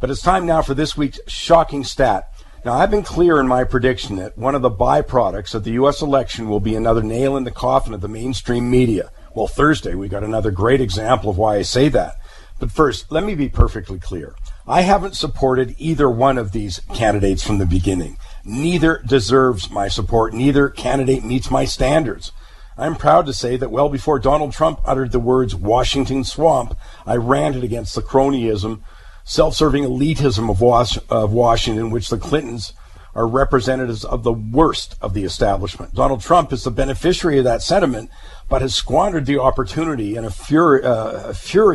But it's time now for this week's shocking stat. Now, I've been clear in my prediction that one of the byproducts of the U.S. election will be another nail in the coffin of the mainstream media. Well, Thursday, we got another great example of why I say that. But first, let me be perfectly clear. I haven't supported either one of these candidates from the beginning. Neither deserves my support. Neither candidate meets my standards. I'm proud to say that well before Donald Trump uttered the words Washington Swamp, I ranted against the cronyism, self-serving elitism of Washington, which the Clintons are representatives of the worst of the establishment. Donald Trump is the beneficiary of that sentiment, but has squandered the opportunity in a fury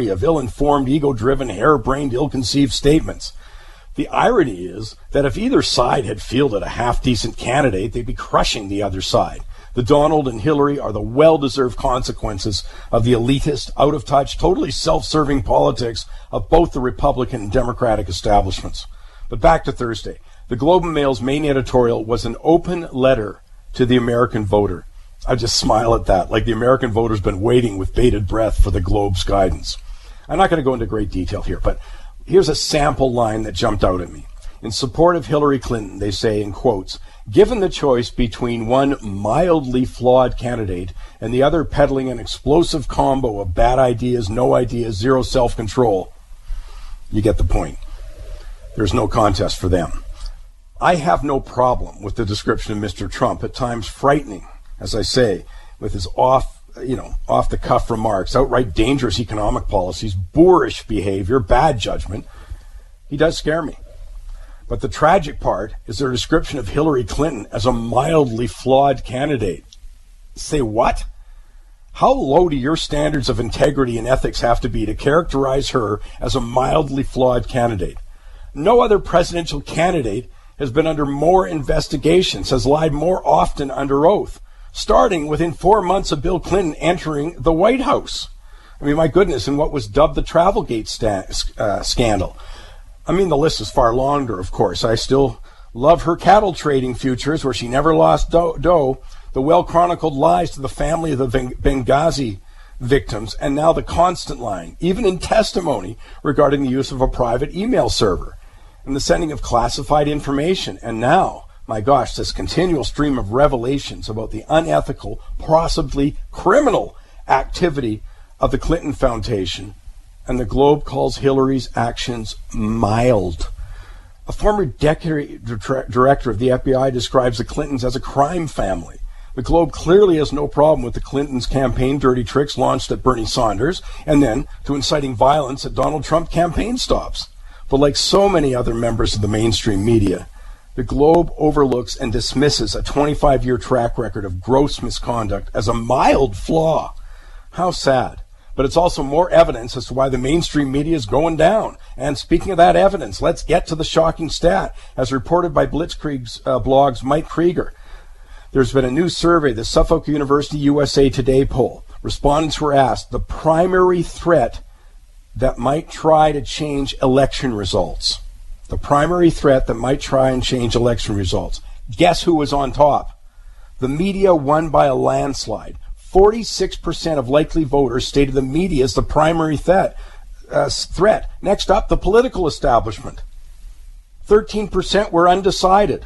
of ill-informed, ego-driven, hair-brained, ill-conceived statements. The irony is that if either side had fielded a half-decent candidate, they'd be crushing the other side. The Donald and Hillary are the well-deserved consequences of the elitist, out-of-touch, totally self-serving politics of both the Republican and Democratic establishments. But back to Thursday. The Globe and Mail's main editorial was an open letter to the American voter. I just smile at that, like the American voter's been waiting with bated breath for the Globe's guidance. I'm not going to go into great detail here, but here's a sample line that jumped out at me. In support of Hillary Clinton, they say, in quotes, given the choice between one mildly flawed candidate and the other peddling an explosive combo of bad ideas, no ideas, zero self-control, you get the point. There's no contest for them. I have no problem with the description of Mr. Trump, at times frightening, as I say, with his off-the-cuff remarks, outright dangerous economic policies, boorish behavior, bad judgment. He does scare me. But the tragic part is their description of Hillary Clinton as a mildly flawed candidate. Say what? How low do your standards of integrity and ethics have to be to characterize her as a mildly flawed candidate? No other presidential candidate has been under more investigations, has lied more often under oath, starting within 4 months of Bill Clinton entering the White House. I mean, my goodness, in what was dubbed the Travelgate scandal. I mean, the list is far longer, of course. I still love her cattle trading futures, where she never lost dough, the well-chronicled lies to the family of the Benghazi victims, and now the constant lying, even in testimony regarding the use of a private email server and the sending of classified information. And now, my gosh, this continual stream of revelations about the unethical, possibly criminal activity of the Clinton Foundation. And the Globe calls Hillary's actions mild. A former deputy director of the FBI describes the Clintons as a crime family. The Globe clearly has no problem with the Clintons' campaign dirty tricks launched at Bernie Sanders and then to inciting violence at Donald Trump campaign stops. But like so many other members of the mainstream media, the Globe overlooks and dismisses a 25-year track record of gross misconduct as a mild flaw. How sad. But it's also more evidence as to why the mainstream media is going down. And speaking of that evidence, let's get to the shocking stat, as reported by Blitzkrieg's blog's Mike Krieger. There's been a new survey, the Suffolk University USA Today poll. Respondents were asked the primary threat that might try to change election results. The primary threat that might try and change election results. Guess who was on top? The media won by a landslide. 46% of likely voters stated the media is the primary threat. Next up, the political establishment. 13% were undecided.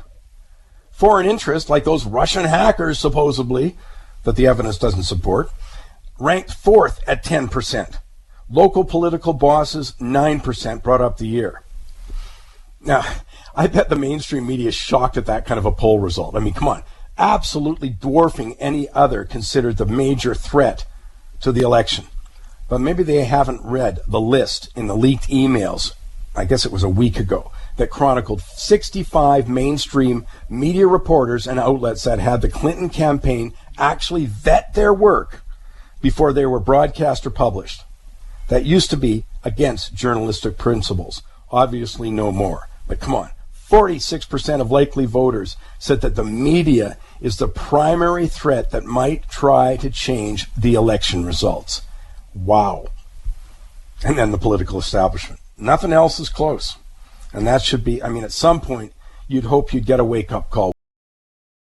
Foreign interest, like those Russian hackers, supposedly, that the evidence doesn't support, ranked fourth at 10%. Local political bosses, 9%, brought up the year. Now, I bet the mainstream media is shocked at that kind of a poll result. I mean, come on. Absolutely dwarfing any other considered the major threat to the election. But maybe they haven't read the list in the leaked emails, I guess it was a week ago, that chronicled 65 mainstream media reporters and outlets that had the Clinton campaign actually vet their work before they were broadcast or published. That used to be against journalistic principles. Obviously no more. But come on. 46% of likely voters said that the media is the primary threat that might try to change the election results. Wow. And then the political establishment. Nothing else is close. And that should be, I mean, at some point, you'd hope you'd get a wake-up call.